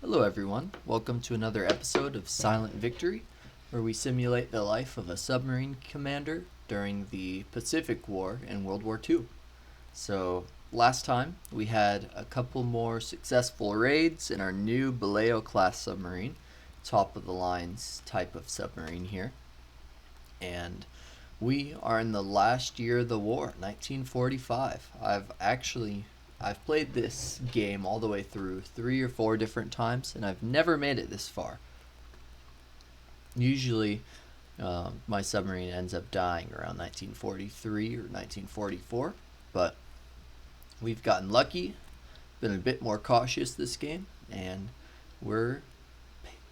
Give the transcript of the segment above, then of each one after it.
Hello everyone, welcome to another episode of Silent Victory, where we simulate the life of a submarine commander during the Pacific War in World War II. So last time we had a couple more successful raids in our new Baleo class submarine, top of the lines type of submarine here. And we are in the last year of the war, 1945. I've played this game all the way through 3 or 4 different times, and I've never made it this far. Usually, my submarine ends up dying around 1943 or 1944, but we've gotten lucky, been a bit more cautious this game, and we're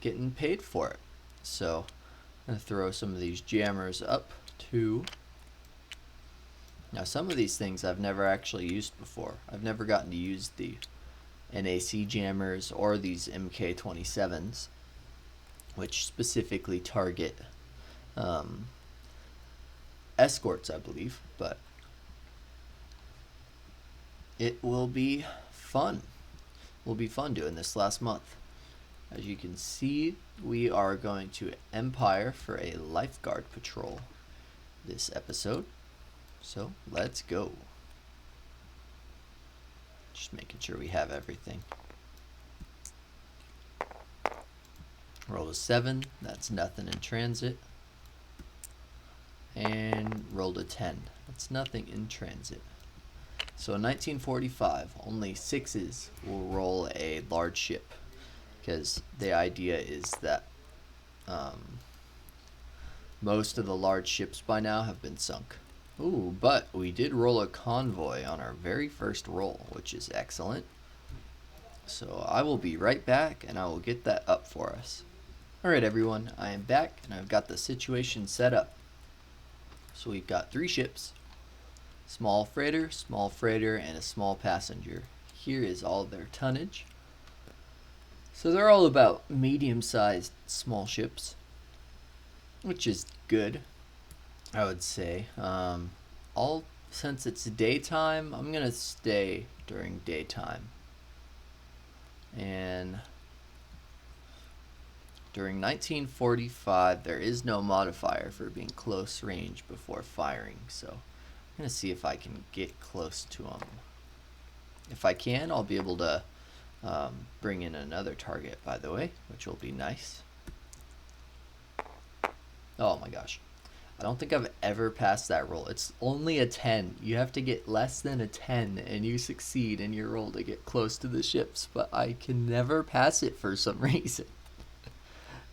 getting paid for it. So, I'm going to throw some of these jammers up to... Now, some of these things I've never actually used before. I've never gotten to use the NAC jammers or these MK27s, which specifically target escorts, I believe. But it will be fun. It will be fun doing this last month. As you can see, we are going to Empire for a lifeguard patrol this episode. So let's go. Just making sure we have everything. Roll a 7, that's nothing in transit. And rolled a 10, that's nothing in transit. So in 1945, only 6s will roll a large ship, because the idea is that most of the large ships by now have been sunk. Ooh, but we did roll a convoy on our very first roll, which is excellent. So I will be right back, and I will get that up for us. Alright everyone, I am back, and I've got the situation set up. So we've got 3 ships. Small freighter, and a small passenger. Here is all their tonnage. So they're all about medium-sized small ships, which is good, I would say. Since it's daytime, I'm gonna stay during daytime. And during 1945, there is no modifier for being close range before firing, so I'm gonna see if I can get close to them. If I can, I'll be able to bring in another target, by the way, which will be nice. Oh my gosh. I don't think I've ever passed that roll. It's only a 10. You have to get less than a 10 and you succeed in your roll to get close to the ships, but I can never pass it for some reason.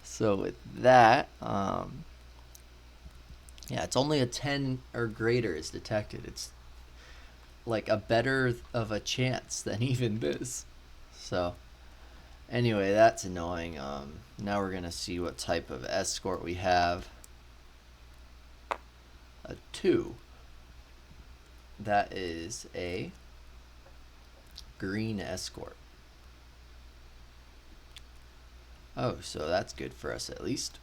So with that, yeah, it's only a 10 or greater is detected. It's like a better of a chance than even this. So anyway, that's annoying. Now we're gonna see what type of escort we have. A 2. That is a green escort. Oh, so that's good for us at least.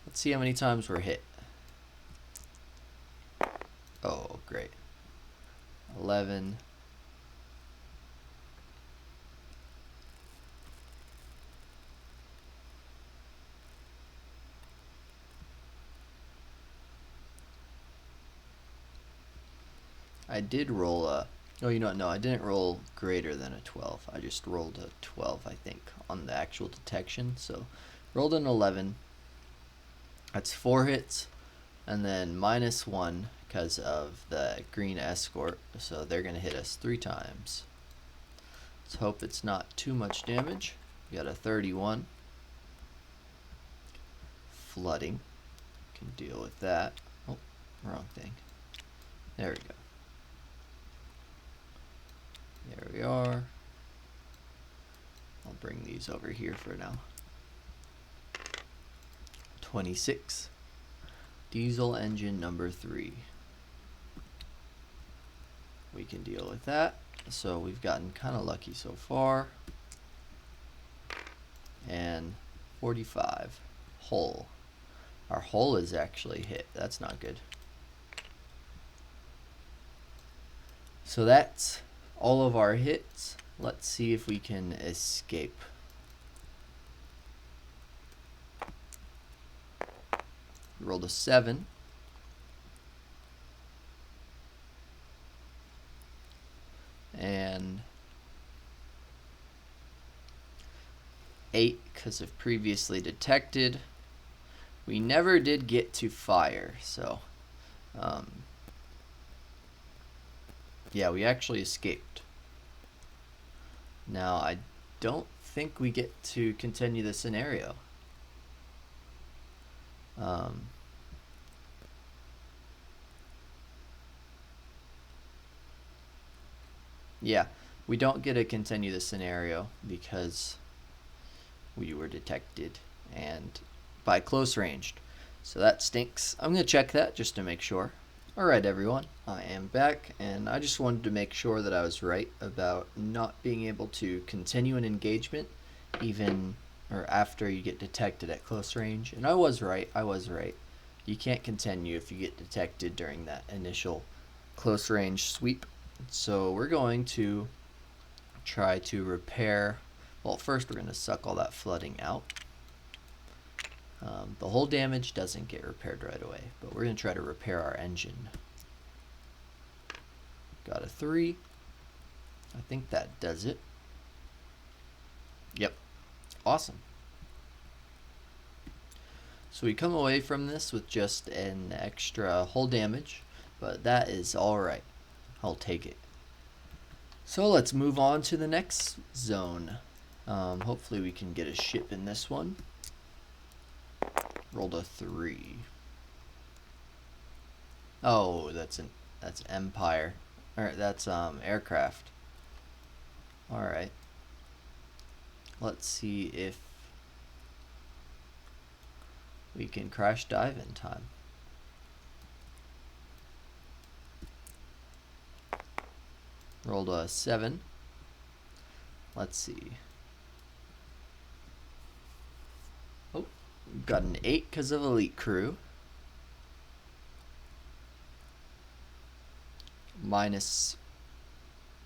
Let's see how many times we're hit. Oh, great. 11. I did roll a... Oh, you know what? No, I didn't roll greater than a 12. I just rolled a 12, I think, on the actual detection. So, rolled an 11. That's 4 hits. And then -1 because of the green escort. So, they're going to hit us 3 times. Let's hope it's not too much damage. We got a 31. Flooding. Can deal with that. Oh, wrong thing. There we go. There we are. I'll bring these over here for now. 26. Diesel engine number 3. We can deal with that. So we've gotten kind of lucky so far. And 45. Hull. Our hull is actually hit. That's not good. So that's all of our hits. Let's see if we can escape. We rolled a 7. And 8 because of previously detected. We never did get to fire, so yeah, we actually escaped. Now I don't think we get to continue the scenario. Yeah, we don't get to continue the scenario because we were detected and by close ranged. So that stinks. I'm going to check that just to make sure. Alright everyone, I am back, and I just wanted to make sure that I was right about not being able to continue an engagement even or after you get detected at close range. And I was right. You can't continue if you get detected during that initial close range sweep. So we're going to try to repair. Well, first we're going to suck all that flooding out. The hull damage doesn't get repaired right away, but we're going to try to repair our engine. Got a 3. I think that does it. Yep. Awesome. So we come away from this with just an extra hull damage, but that is alright. I'll take it. So let's move on to the next zone. Hopefully we can get a ship in this one. Rolled a 3. Oh, that's Empire. Or that's aircraft. Alright. Let's see if we can crash dive in time. Rolled a 7. Let's see. Oh, we've got an 8 because of elite crew. Minus.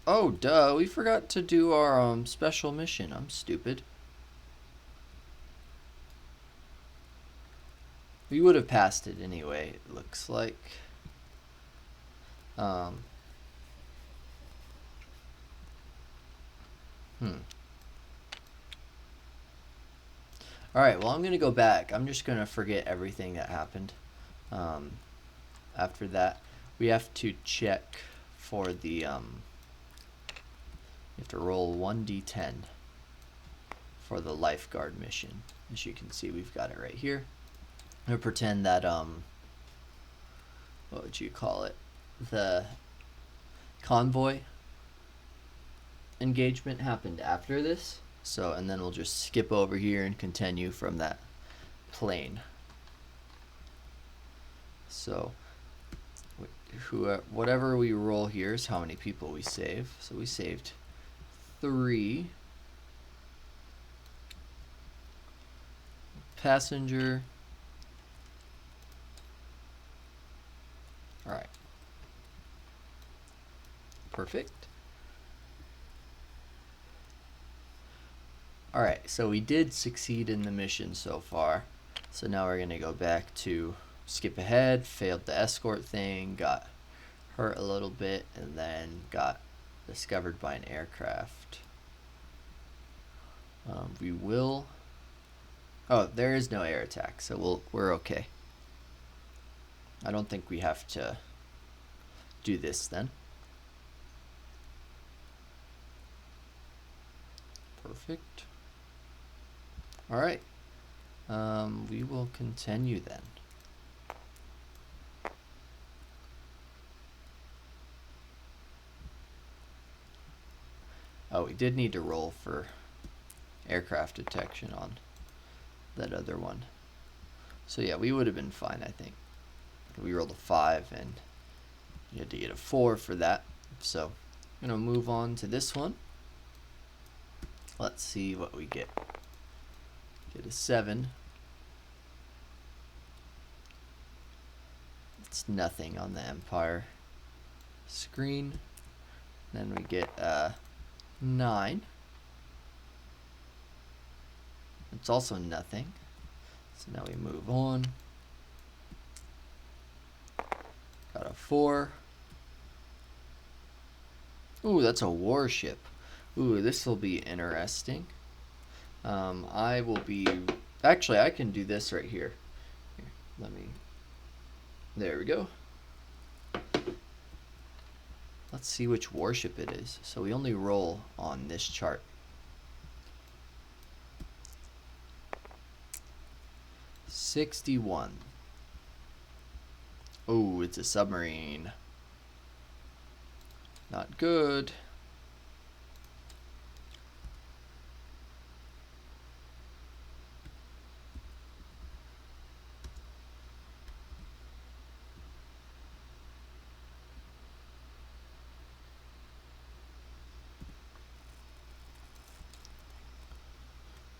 Oh, duh, we forgot to do our special mission. I'm stupid. We would have passed it anyway, it looks like. Alright, well, I'm going to go back. I'm just going to forget everything that happened. After that, we have to check for the, you have to roll 1d10 for the lifeguard mission. As you can see, we've got it right here. I'm going to pretend that, what would you call it? The convoy engagement happened after this. So, and then we'll just skip over here and continue from that plane. So, whatever we roll here is how many people we save. So we saved 3. Passenger. Alright. Perfect. Alright, so we did succeed in the mission so far. So now we're going to go back to skip ahead, failed the escort thing, got hurt a little bit, and then got discovered by an aircraft. We will... Oh, there is no air attack, so we're okay. I don't think we have to do this then. Perfect. Alright. We will continue then. Oh, we did need to roll for aircraft detection on that other one. So yeah, we would have been fine, I think. We rolled a 5 and you had to get a 4 for that. So I'm going to move on to this one. Let's see what we get. Get a 7. It's nothing on the Empire screen. Then we get 9. It's also nothing. So now we move on. Got a 4. Ooh, that's a warship. Ooh, this will be interesting. I will be... Actually, I can do this right here. Here, let me... There we go. Let's see which warship it is. So we only roll on this chart. $61. Oh, it's a submarine. Not good.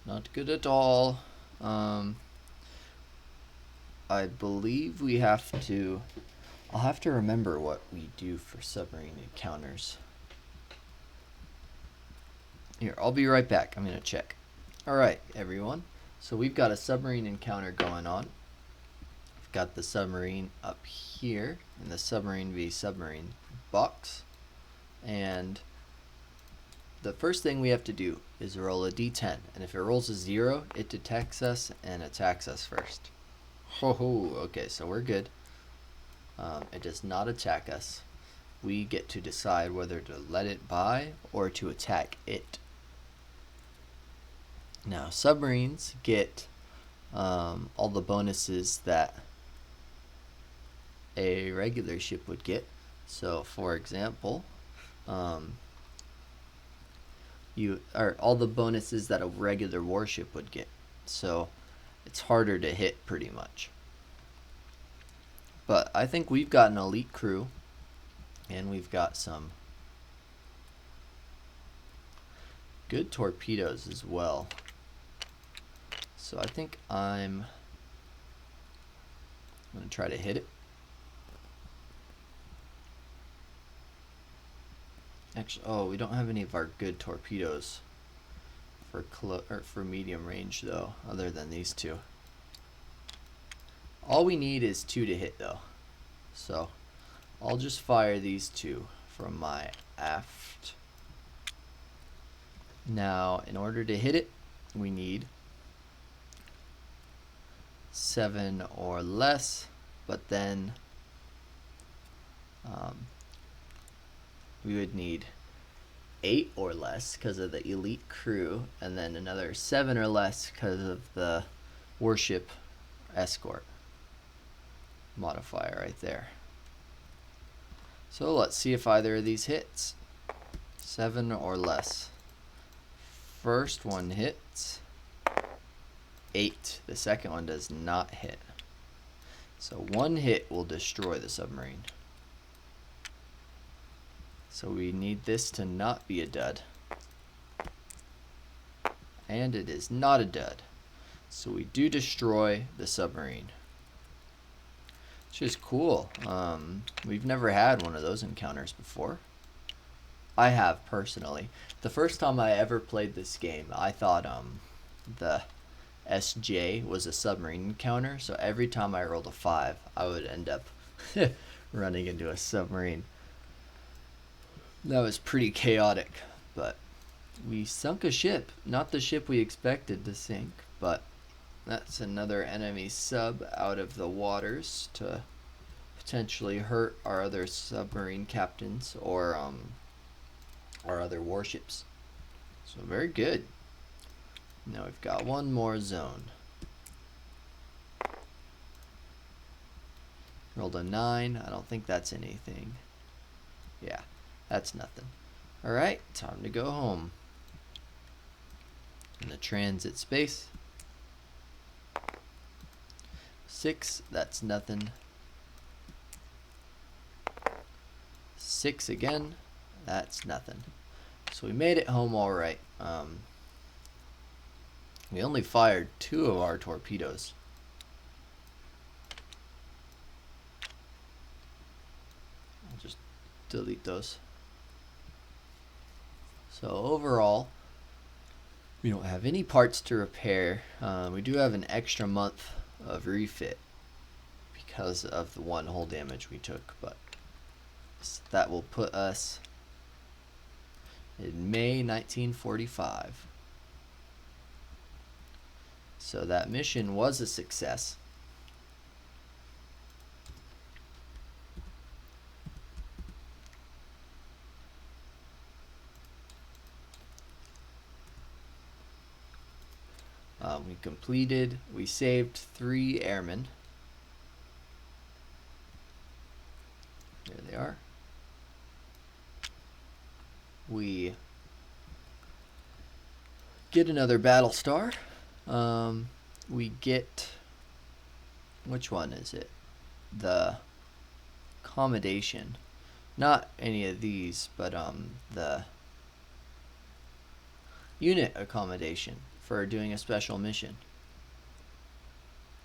Not good at all. I believe we have to... I'll have to remember what we do for submarine encounters. Here, I'll be right back. I'm going to check. Alright, everyone. So we've got a submarine encounter going on. We've got the submarine up here in the submarine v submarine box. And the first thing we have to do is roll a d10. And if it rolls a 0, it detects us and attacks us first. Ho ho, okay, so we're good. It does not attack us. We get to decide whether to let it by or to attack it. Now, submarines get all the bonuses that a regular ship would get. So, for example, all the bonuses that a regular warship would get. So, it's harder to hit pretty much. But I think we've got an elite crew, and we've got some good torpedoes as well. So I think I'm going to try to hit it. Actually, oh, we don't have any of our good torpedoes for medium range though, other than these two. All we need is 2 to hit though. So I'll just fire these 2 from my aft. Now, in order to hit it, we need 7 or less, but then we would need 8 or less because of the elite crew, and then another 7 or less because of the warship escort modifier right there. So let's see if either of these hits. 7 or less. First one hits. 8. The second one does not hit. So 1 hit will destroy the submarine. So we need this to not be a dud. And it is not a dud. So we do destroy the submarine. Which is cool. We've never had one of those encounters before. I have, personally. The first time I ever played this game, I thought the SJ was a submarine encounter, so every time I rolled a 5, I would end up running into a submarine. That was pretty chaotic, but we sunk a ship. Not the ship we expected to sink, but that's another enemy sub out of the waters to potentially hurt our other submarine captains or our other warships. So very good. Now we've got one more zone. Rolled a 9. I don't think that's anything. Yeah, that's nothing. Alright, time to go home. In the transit space. 6, that's nothing. 6 again, that's nothing. So we made it home alright. We only fired 2 of our torpedoes. I'll just delete those. So overall, we don't have any parts to repair. We do have an extra month of refit because of the one hull damage we took, but that will put us in May 1945. So that mission was a success. We saved 3 airmen. There they are. We get another battle star. We get, which one is it? The accommodation. Not any of these, but the unit accommodation for doing a special mission.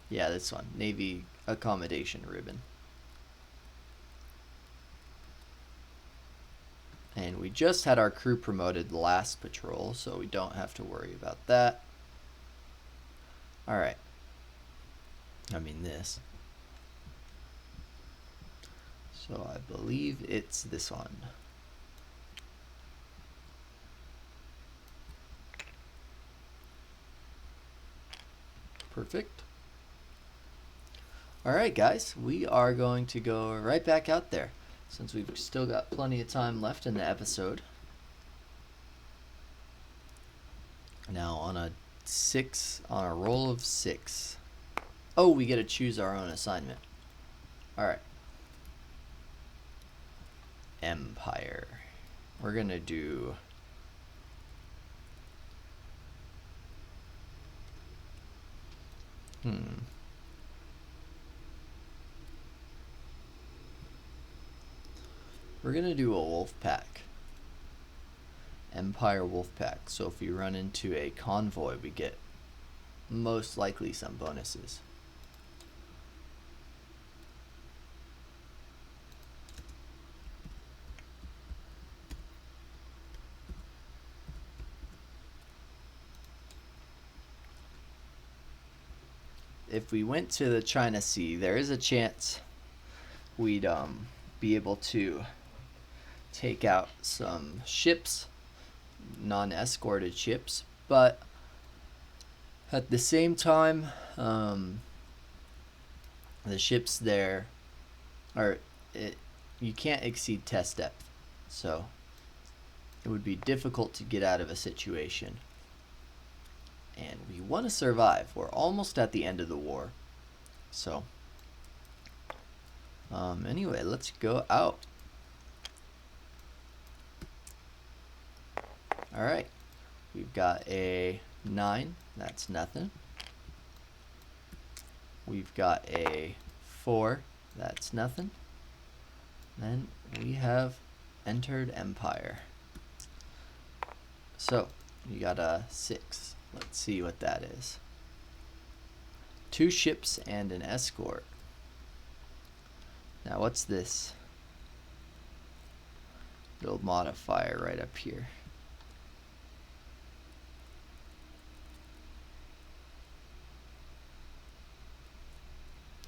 Yeah, this one, Navy accommodation ribbon. And we just had our crew promoted last patrol, so we don't have to worry about that. Alright. I mean this. So I believe it's this one. Perfect. Alright guys, we are going to go right back out there since we've still got plenty of time left in the episode. Now on a roll of 6. Oh, we get to choose our own assignment. Alright. Empire. We're gonna do we're gonna do a wolf pack. Empire wolf pack. So if we run into a convoy, we get most likely some bonuses. If we went to the China Sea, there is a chance we'd be able to take out some ships, non-escorted ships, but at the same time, the ships there are you can't exceed test depth, so it would be difficult to get out of a situation. And we want to survive. We're almost at the end of the war. So, anyway, let's go out. Alright. We've got a 9. That's nothing. We've got a 4. That's nothing. Then we have entered Empire. So, you got a 6. Let's see what that is. 2 ships and an escort. Now what's this? Build modifier right up here.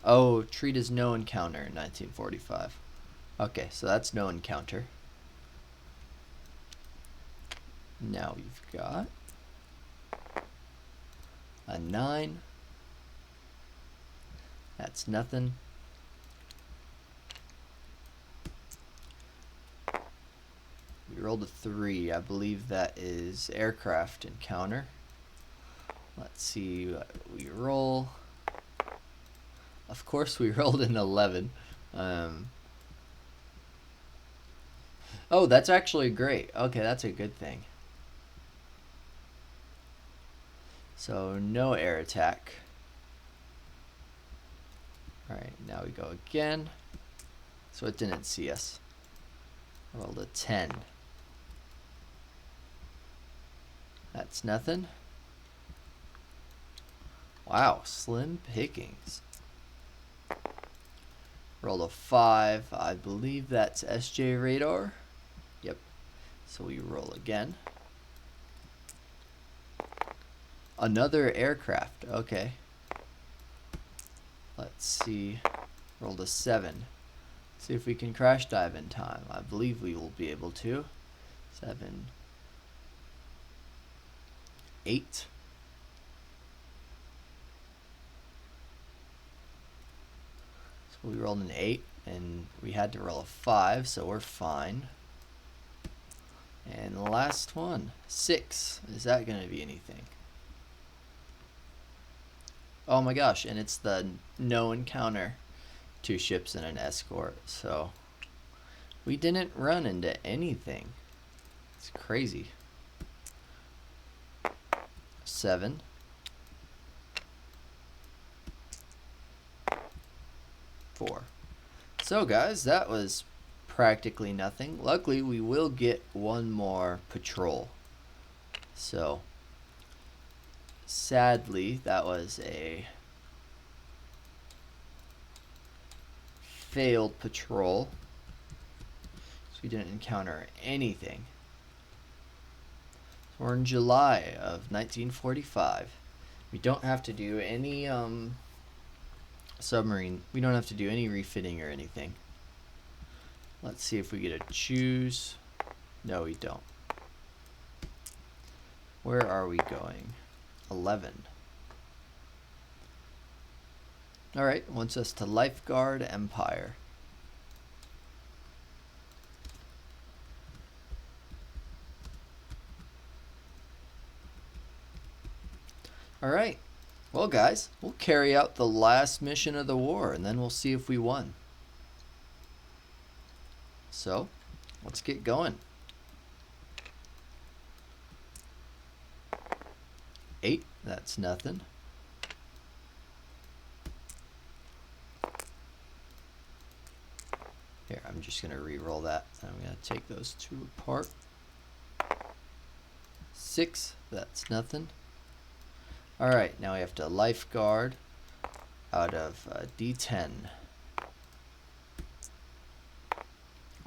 Oh, treat as no encounter in 1945. Okay, so that's no encounter. Now we've got a 9. That's nothing. We rolled a 3. I believe that is aircraft encounter. Let's see what we roll. Of course we rolled an 11. Oh, that's actually great. Okay, that's a good thing. So no air attack. Alright, now we go again. So it didn't see us. Rolled a 10. That's nothing. Wow, slim pickings. Rolled a 5. I believe that's SJ radar. Yep. So we roll again. Another aircraft. Okay. Let's see. Rolled a 7. See if we can crash dive in time. I believe we will be able to. 7, 8. So we rolled an 8, and we had to roll a 5, so we're fine. And the last one, 6. Is that going to be anything? Oh my gosh, and it's the no encounter. 2 ships and an escort, so we didn't run into anything. It's crazy. 7. 4. So guys, that was practically nothing. Luckily, we will get one more patrol. So sadly, that was a failed patrol. So we didn't encounter anything. So we're in July of 1945. We don't have to do any submarine. We don't have to do any refitting or anything. Let's see if we get to choose. No, we don't. Where are we going? 11. Alright, wants us to lifeguard Empire. Alright, well guys, we'll carry out the last mission of the war and then we'll see if we won. So, let's get going. 8, that's nothing. Here, I'm just going to re-roll that. I'm going to take those 2 apart. 6, that's nothing. Alright, now we have to lifeguard out of D10.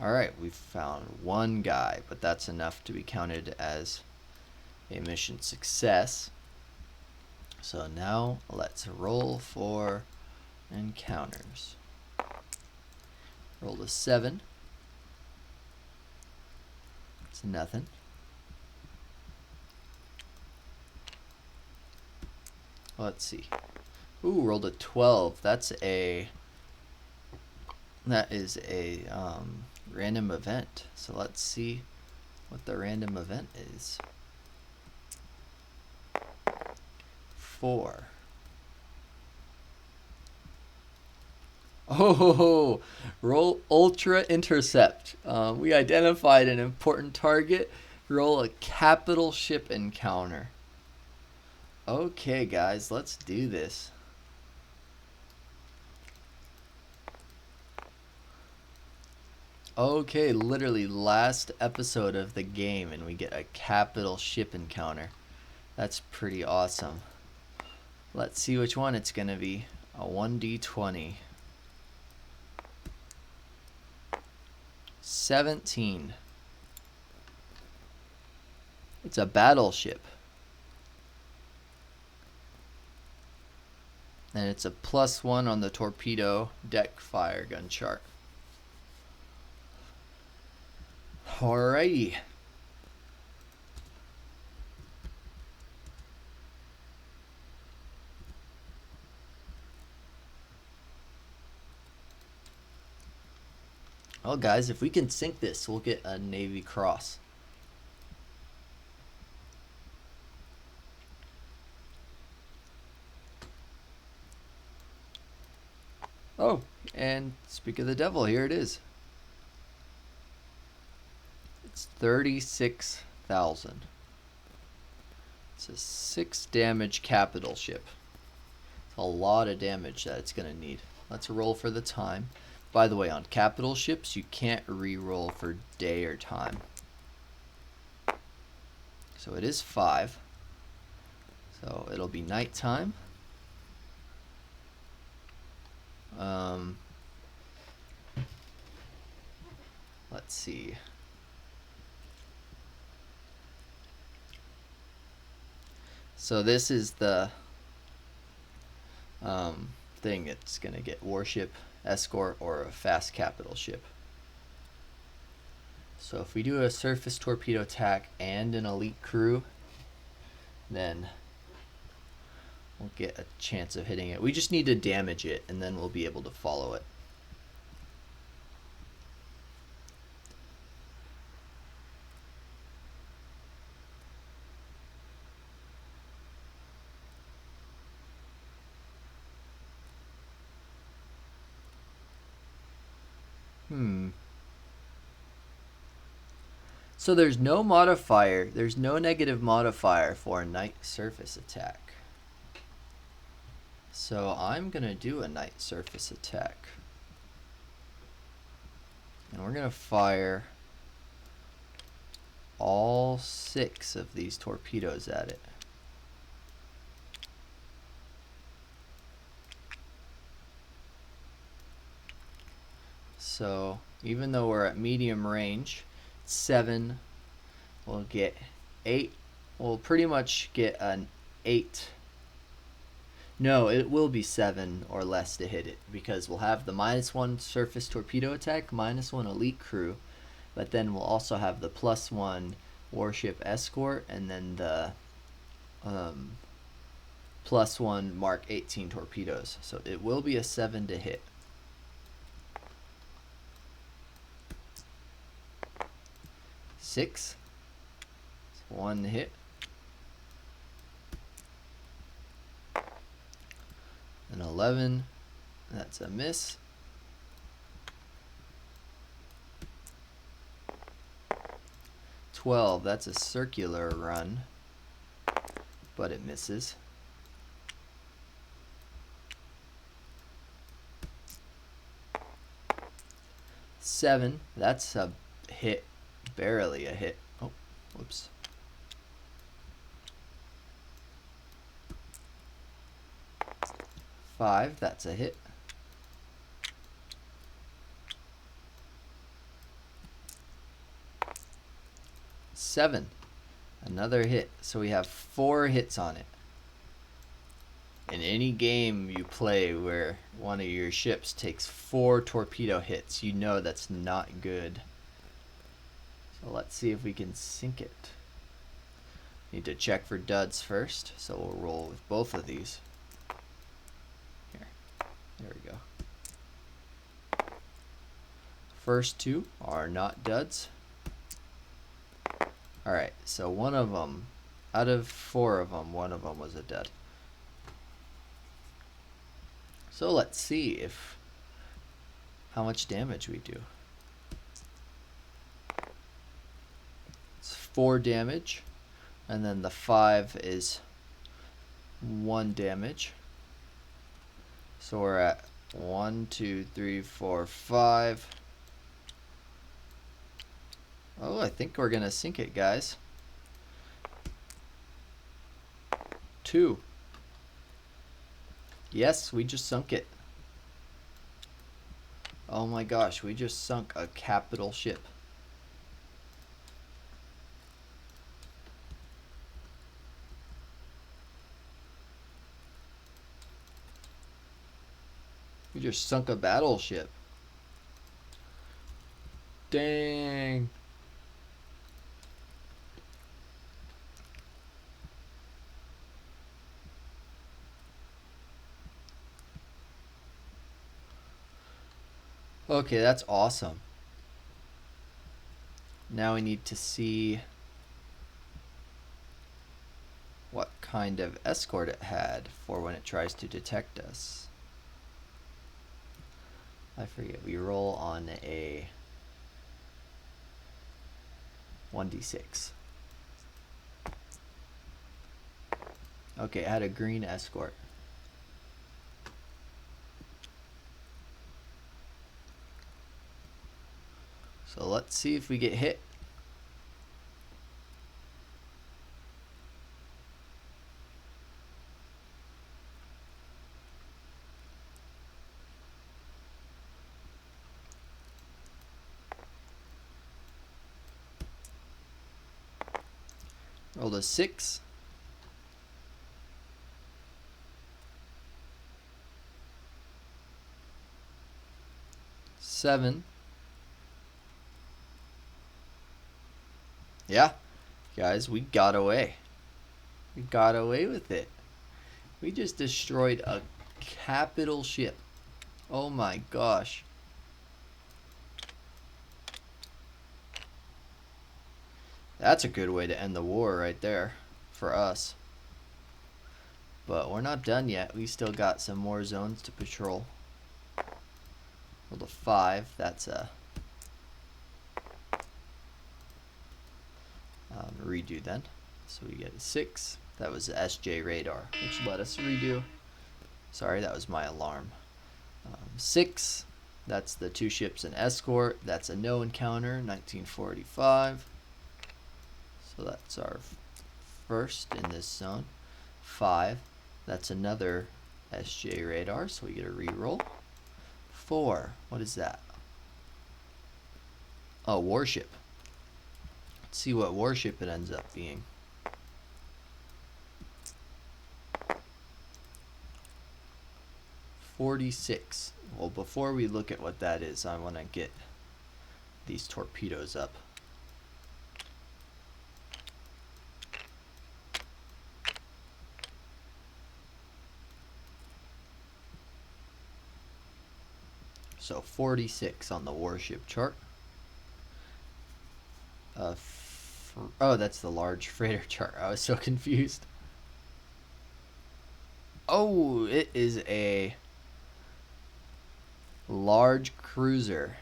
Alright, we've found 1 guy, but that's enough to be counted as a mission success. So now let's roll for encounters. Rolled a 7. It's nothing. Let's see. Ooh, rolled a 12. That is a random event. So let's see what the random event is. 4. Oh, roll ultra intercept. We identified an important target. Roll a capital ship encounter. Okay, guys, let's do this. Okay, literally last episode of the game, and we get a capital ship encounter. That's pretty awesome. Let's see which one it's gonna be. A 1d20. 17. It's a battleship. And it's a +1 on the torpedo deck fire gun chart. Alrighty. Well, guys, if we can sink this, we'll get a Navy Cross. Oh, and speak of the devil, here it is. It's 36,000. It's a 6 damage capital ship. It's a lot of damage that it's going to need. Let's roll for the time. By the way, on capital ships, you can't re-roll for day or time. So it is 5. So it'll be nighttime. Let's see. So this is the thing that's going to get warship, escort, or a fast capital ship. So if we do a surface torpedo attack and an elite crew, then we'll get a chance of hitting it. We just need to damage it, and then we'll be able to follow it. So there's no modifier, there's no negative modifier for a night surface attack. So I'm going to do a night surface attack. And we're going to fire all 6 of these torpedoes at it. So even though we're at medium range, 7 will get 8. We'll pretty much get an 8. No, it will be 7 or less to hit it, because we'll have the -1 surface torpedo attack, -1 elite crew, but then we'll also have the +1 warship escort, and then the +1 Mark 18 torpedoes. So it will be a 7 to hit. 6, 1 hit. An 11, that's a miss. 12, that's a circular run, but it misses. 7, that's a hit, barely a hit. Oh, whoops. 5, that's a hit. 7, another hit. So we have 4 hits on it. In any game you play where one of your ships takes 4 torpedo hits, you know that's not good. So let's see if we can sink it. Need to check for duds first, so we'll roll with both of these. Here, there we go. First 2 are not duds. Alright, so one of them, out of 4 of them, one of them was a dud. So let's see how much damage we do. It's 4 damage, and then the 5 is 1 damage. So we're at 1, 2, 3, 4, 5. Oh, I think we're gonna sink it, guys. 2. Yes, we just sunk it. Oh my gosh, we just sunk a capital ship. We just sunk a battleship. Dang. Okay, that's awesome. Now we need to see what kind of escort it had for when it tries to detect us. I forget, we roll on a 1d6. Okay, it had a green escort. So let's see if we get hit. Rolled a 6. 7. Yeah, guys, we got away. We got away with it. We just destroyed a capital ship. Oh my gosh. That's a good way to end the war right there for us. But we're not done yet. We still got some more zones to patrol. Roll to 5. That's a redo then. So we get a 6. That was the SJ radar, which let us redo. Sorry, that was my alarm. 6. That's the 2 ships and escort. That's a no encounter, 1945. So that's our first in this zone. 5. That's another SJ radar, so we get a reroll. 4. What is that? Oh, warship. Let's see what warship it ends up being. .46. Well, before we look at what that is, I want to get these torpedoes up. So 46 on the warship chart. Oh, that's the large freighter chart. I was so confused. Oh, it is a large cruiser.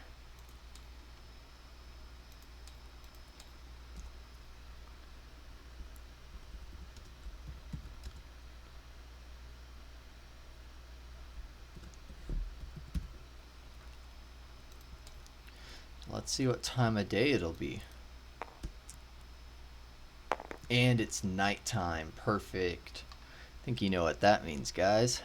Let's see what time of day it'll be. And it's nighttime. Perfect. I think you know what that means, guys.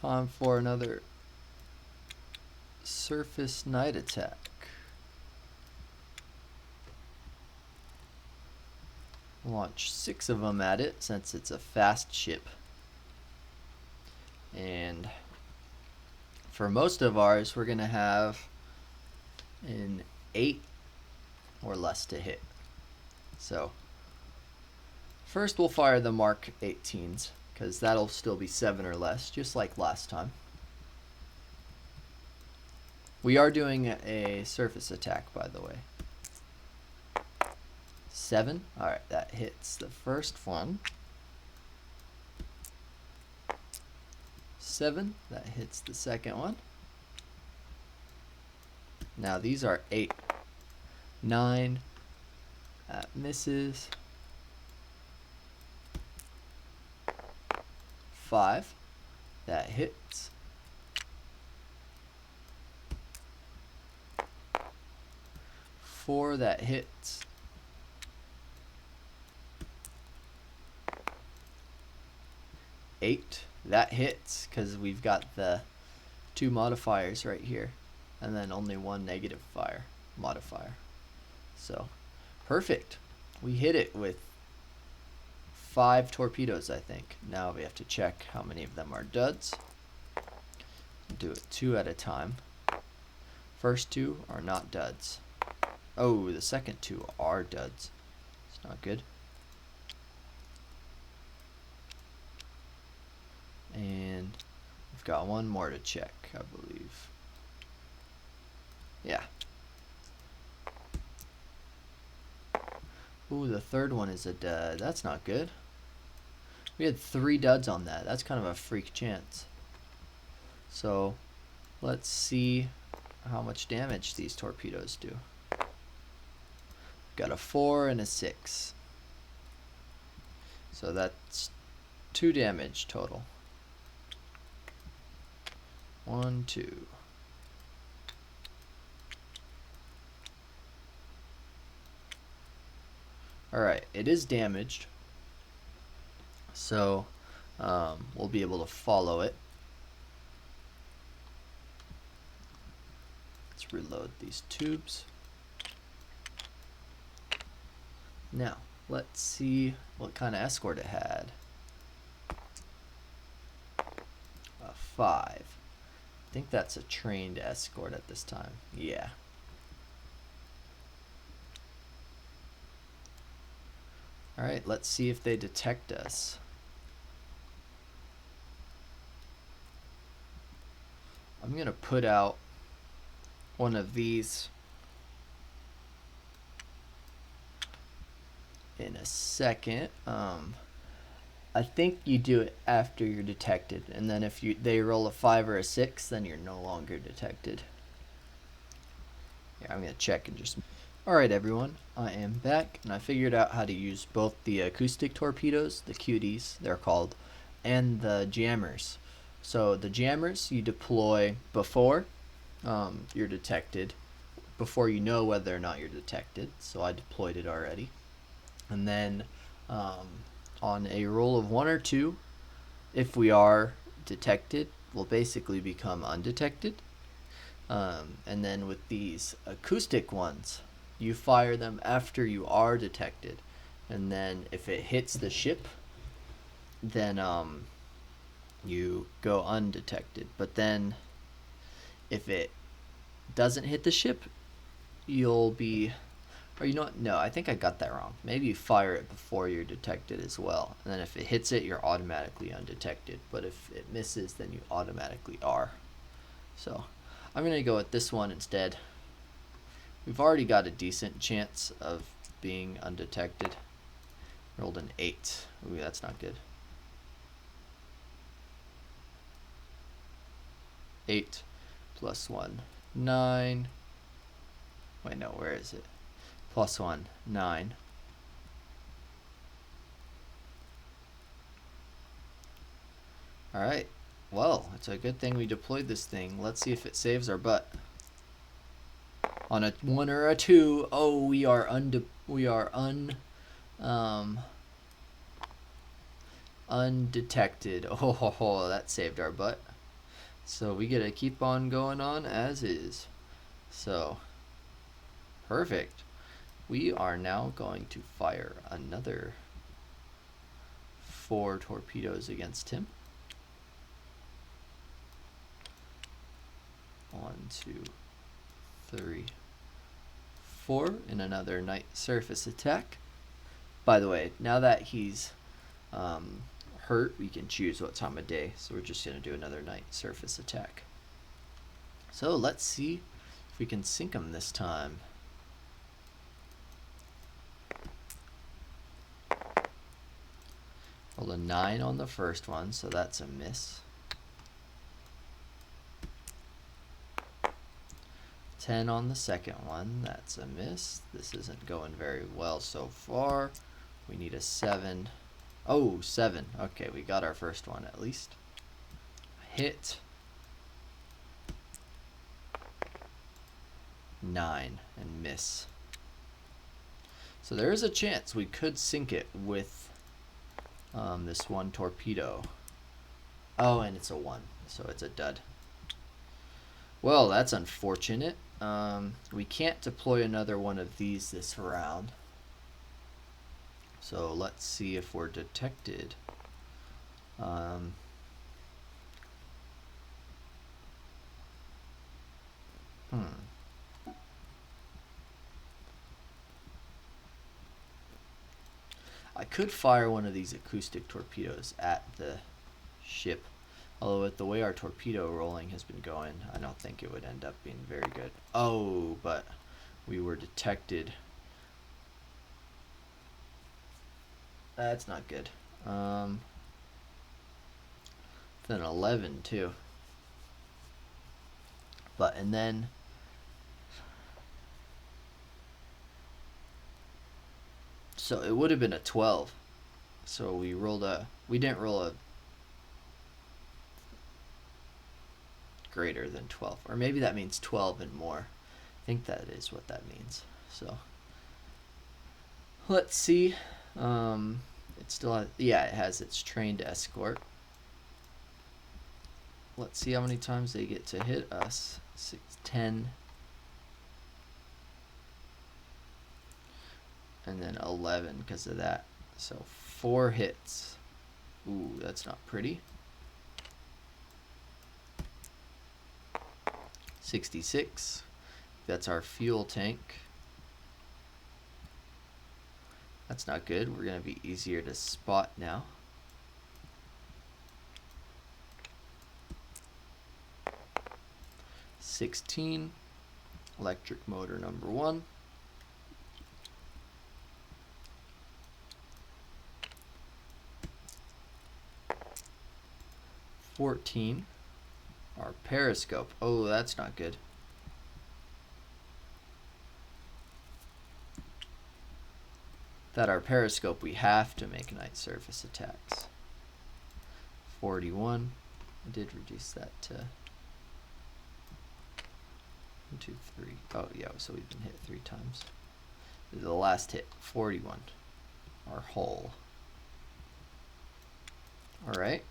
Time for another surface night attack. Launch 6 of them at it since it's a fast ship. And for most of ours, we're going to have an 8 or less to hit. So first we'll fire the Mark 18s because that'll still be 7 or less, just like last time. We are doing a surface attack, by the way. 7. Alright, that hits the first one. 7. That hits the second one. Now these are 8. 9. That misses. 5. That hits. 4. That hits. 8. That hits because we've got the 2 modifiers right here and then only 1 negative fire modifier. So perfect. We hit it with 5 torpedoes, I think. Now we have to check how many of them are duds. Do it 2 at a time. First 2 are not duds. Oh, the second 2 are duds. It's not good. And we've got 1 more to check, I believe. Yeah. Ooh, the third one is a dud. That's not good. We had 3 duds on that. That's kind of a freak chance. So let's see how much damage these torpedoes do. Got a 4 and a 6. So that's 2 damage total. 1, 2. Alright, it is damaged. So we'll be able to follow it. Let's reload these tubes. Now, let's see what kind of escort it had. A 5. I think that's a trained escort at this time. Yeah. Alright, let's see if they detect us. I'm going to put out one of these in a second. I think you do it after you're detected, and then if they roll a 5 or a 6, then you're no longer detected. Yeah, I'm going to check and just... Alright everyone, I am back, and I figured out how to use both the acoustic torpedoes, the cuties they're called, and the jammers. So the jammers you deploy before you're detected, before you know whether or not you're detected, so I deployed it already. And then on a roll of 1 or 2, if we are detected, we'll basically become undetected. And then with these acoustic ones, you fire them after you are detected, and then if it hits the ship, then you go undetected. But then if it doesn't hit the ship, you'll be... Or you know what? No, I think I got that wrong. Maybe you fire it before you're detected as well. And then if it hits it, you're automatically undetected. But if it misses, then you automatically are. So I'm going to go with this one instead. We've already got a decent chance of being undetected. Rolled an 8. Ooh, that's not good. 8 plus 1, 9. Wait, no, where is it? Plus 1, 9. Alright, well, it's a good thing we deployed this thing. Let's see if it saves our butt. On a 1 or a 2, oh, we are undetected. Oh, that saved our butt. So we get to keep on going on as is. So, perfect. We are now going to fire another 4 torpedoes against him. 1, 2, 3, 4 in another night surface attack. By the way, now that he's hurt, we can choose what time of day, so we're just going to do another night surface attack. So let's see if we can sink him this time. Rolled a 9 on the first one, so that's a miss. 10 on the second one, that's a miss. This isn't going very well so far. We need a 7. Oh, 7. Okay, we got our first one at least. Hit. 9 and miss. So there is a chance we could sink it with this one torpedo. Oh, and it's a 1, so it's a dud. Well, that's unfortunate. We can't deploy another one of these this round. So let's see if we're detected. I could fire one of these acoustic torpedoes at the ship. Although with the way our torpedo rolling has been going, I don't think it would end up being very good. Oh, but we were detected. That's not good. Then 11 too. But and then so it would have been a 12. So we didn't roll a greater than 12, or maybe that means 12 and more. I think that is what that means. So let's see. It's still has, yeah, it has its trained escort. Let's see how many times they get to hit us. 6, 10, and then 11 because of that. So 4 hits. Ooh, that's not pretty. 66. That's our fuel tank. That's not good. We're going to be easier to spot now. $16. Electric motor number 1. $14. Our periscope. Oh, that's not good. That our periscope, we have to make night surface attacks. 41. I did reduce that to 1, 2, 3. Oh yeah, so we've been hit 3 times. This is the last hit. 41. Our hull. All right.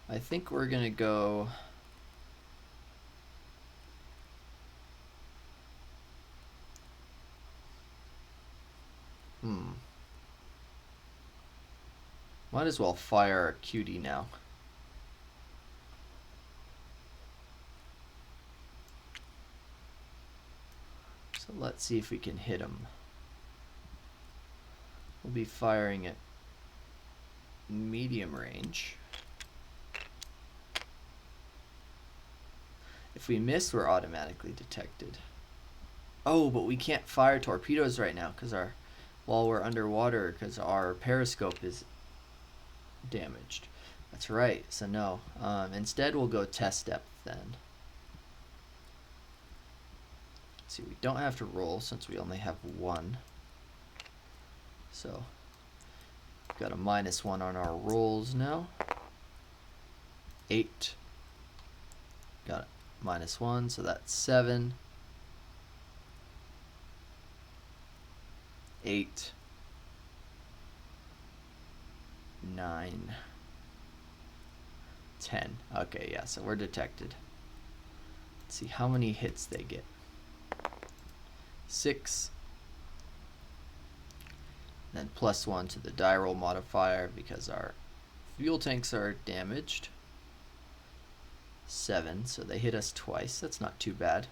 I think we're gonna go. Might as well fire our cutie now. So let's see if we can hit him. We'll be firing at medium range. If we miss, we're automatically detected. Oh, but we can't fire torpedoes right now because while we're underwater, because our periscope is damaged. That's right. So no. Instead, we'll go test depth then. Let's see, we don't have to roll since we only have 1. So we've got a -1 on our rolls now. 8. Got it. -1, so that's 7. 8. 9. 10. Okay, yeah, so we're detected. Let's see how many hits they get. 6. Then +1 to the die roll modifier because our fuel tanks are damaged. 7, so they hit us twice. That's not too bad.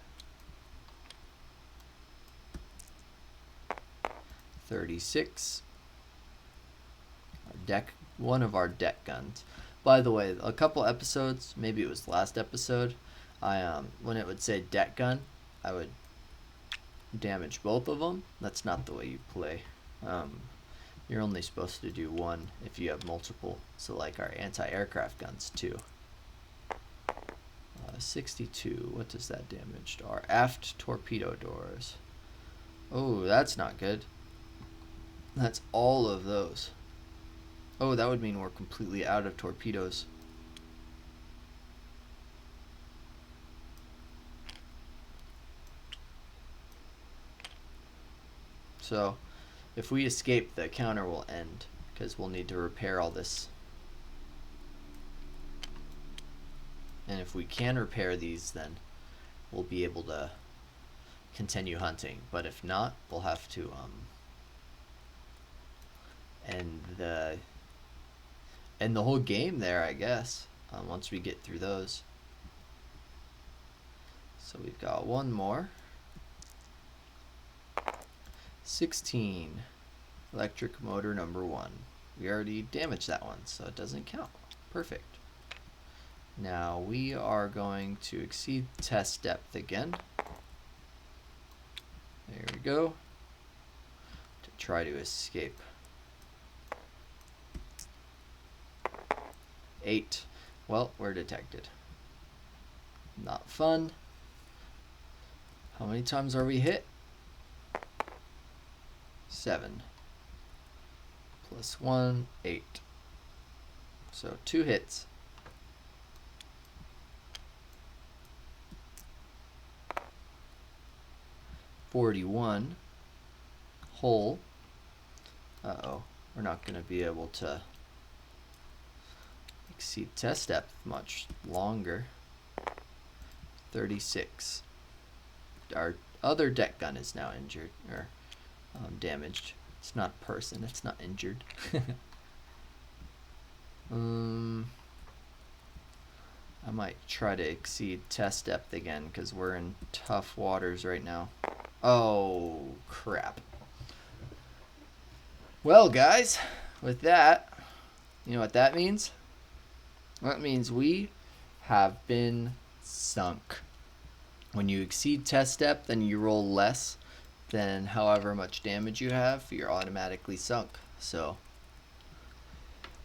36. One of our deck guns. By the way, a couple episodes, maybe it was last episode, when it would say deck gun, I would damage both of them. That's not the way you play. You're only supposed to do 1 if you have multiple. So like our anti-aircraft guns too. 62. What does that damage? Our aft torpedo doors. Oh, that's not good. That's all of those. Oh, that would mean we're completely out of torpedoes. So, if we escape, the counter will end because we'll need to repair all this. And if we can repair these, then we'll be able to continue hunting. But if not, we'll have to end the whole game there, I guess, once we get through those. So we've got 1 more. 16. Electric motor number 1. We already damaged that one, so it doesn't count. Perfect. Now we are going to exceed test depth again. There we go. To try to escape. 8. Well, we're detected. Not fun. How many times are we hit? 7. +1, 8. So 2 hits. 41 hull. Uh-oh, we're not going to be able to exceed test depth much longer. 36. Our other deck gun is now injured, or damaged. It's not a person, it's not injured. I might try to exceed test depth again because we're in tough waters right now. Oh, crap. Well, guys, with that, you know what that means? That means we have been sunk. When you exceed test depth and you roll less than however much damage you have, you're automatically sunk. So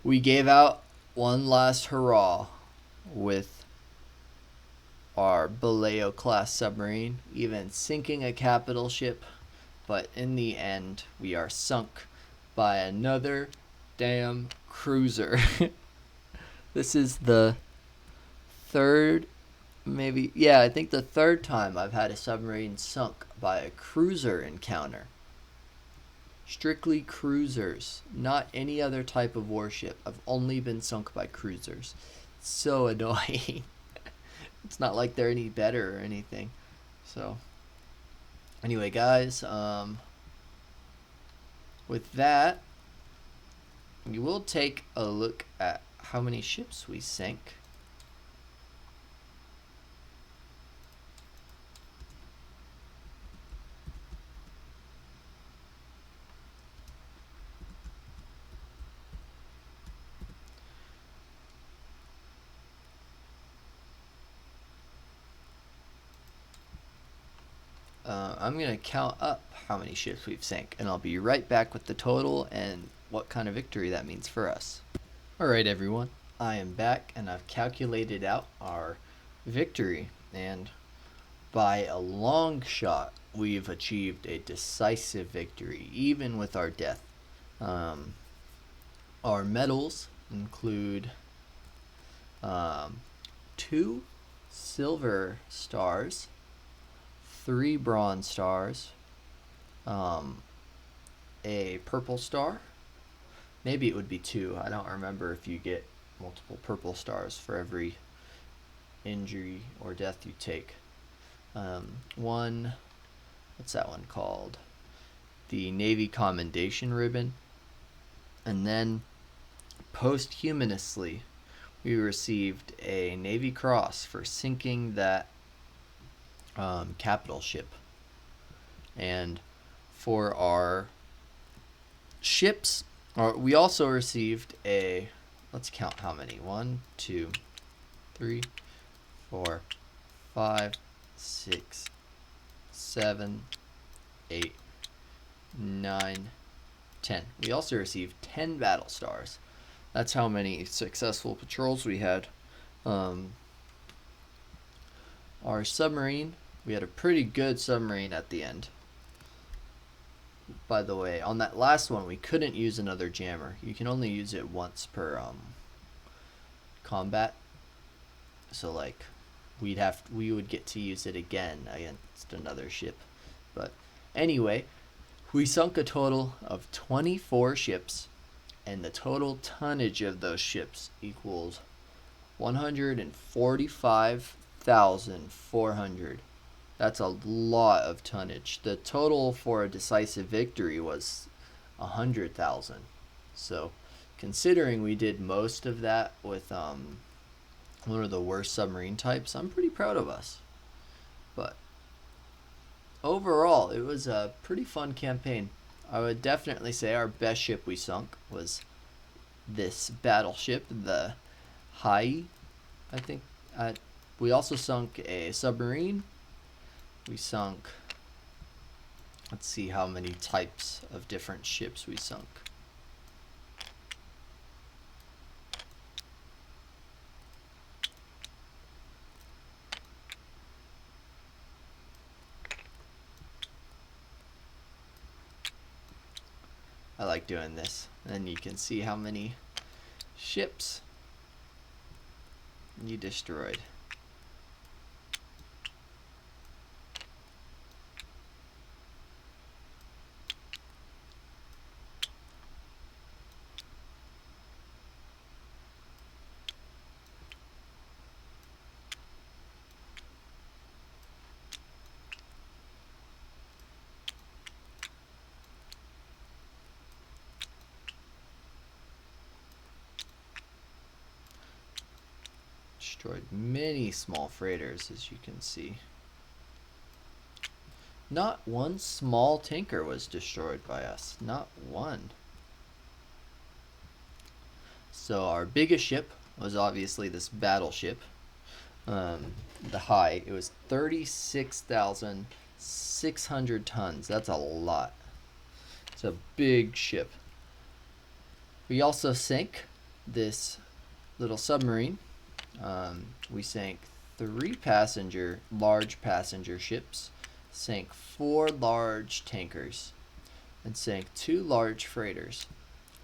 we gave out one last hurrah with our Baleo class submarine, even sinking a capital ship, but in the end we are sunk by another damn cruiser. This is the third, maybe, yeah, I think the third time I've had a submarine sunk by a cruiser encounter. Strictly cruisers, not any other type of warship. I've only been sunk by cruisers. It's so annoying. It's not like they're any better or anything. So anyway, guys, with that, we will take a look at how many ships we sank. I'm going to count up how many ships we've sank, and I'll be right back with the total and what kind of victory that means for us. Alright everyone, I am back and I've calculated out our victory, and by a long shot we've achieved a decisive victory, even with our death. Our medals include 2 silver stars, 3 bronze stars, a purple star. Maybe it would be 2. I don't remember if you get multiple purple stars for every injury or death you take. One, what's that one called? The Navy Commendation Ribbon. And then posthumously, we received a Navy Cross for sinking that capital ship. And for our ships, we also received a, let's count how many. 1, 2, 3, 4, 5, 6, 7, 8, 9, 10. We also received 10 battle stars. That's how many successful patrols we had. Our submarine, we had a pretty good submarine at the end. By the way, on that last one, we couldn't use another jammer. You can only use it once per combat. So like, we would get to use it again against another ship. But anyway, we sunk a total of 24 ships, and the total tonnage of those ships equals 145,400. That's a lot of tonnage. The total for a decisive victory was 100,000. So, considering we did most of that with one of the worst submarine types, I'm pretty proud of us. But overall, it was a pretty fun campaign. I would definitely say our best ship we sunk was this battleship, the Hai, I think. We also sunk a submarine. We sunk, let's see how many types of different ships we sunk. I like doing this. And you can see how many ships you destroyed. destroyed many small freighters, as you can see. Not one small tanker was destroyed by us. Not one. So our biggest ship was obviously this battleship. The height, it was 36,600 tons. That's a lot. It's a big ship. We also sank this little submarine. We sank 3 large passenger ships, sank 4 large tankers, and sank 2 large freighters.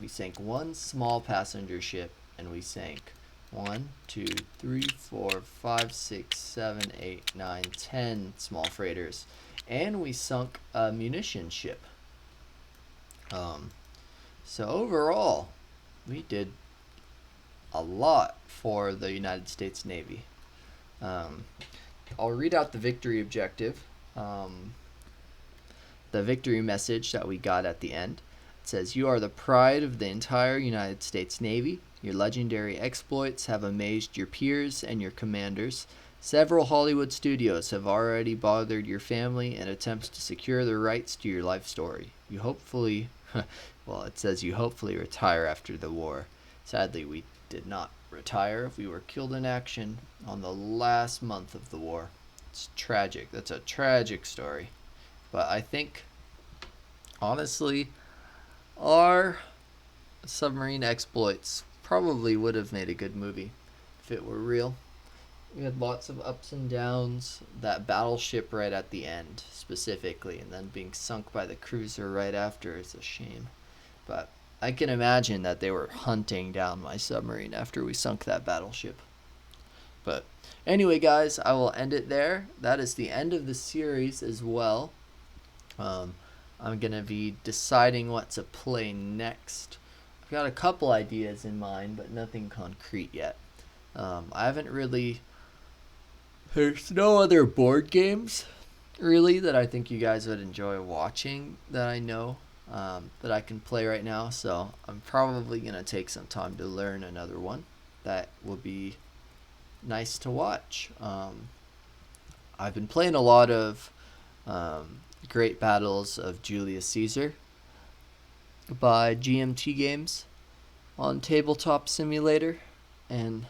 We sank 1 small passenger ship, and we sank 1, 2, 3, 4, 5, 6, 7, 8, 9, 10 small freighters, and we sunk a munition ship. So overall, we did a lot for the United States Navy. I'll read out the victory objective, the victory message that we got at the end. It says, "You are the pride of the entire United States Navy. Your legendary exploits have amazed your peers and your commanders. Several Hollywood studios have already bothered your family in attempts to secure the rights to your life story. You hopefully, well, it says you hopefully retire after the war. Sadly, we did not retire. We were killed in action on the last month of the war. It's tragic. That's a tragic story. But I think, honestly, our submarine exploits probably would have made a good movie if it were real. We had lots of ups and downs. That battleship right at the end, specifically, and then being sunk by the cruiser right after is a shame. But I can imagine that they were hunting down my submarine after we sunk that battleship. But anyway, guys, I will end it there. That is the end of the series as well. I'm going to be deciding what to play next. I've got a couple ideas in mind, but nothing concrete yet. I haven't really... There's no other board games, really, that I think you guys would enjoy watching that I know that I can play right now. So I'm probably going to take some time to learn another one that will be nice to watch. I've been playing a lot of Great Battles of Julius Caesar by GMT Games on Tabletop Simulator, and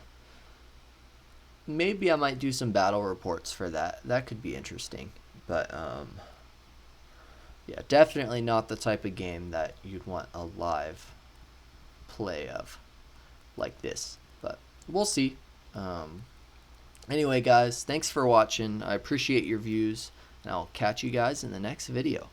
maybe I might do some battle reports for that. That could be interesting. But yeah, definitely not the type of game that you'd want a live play of like this. But we'll see. Anyway, guys, thanks for watching. I appreciate your views, and I'll catch you guys in the next video.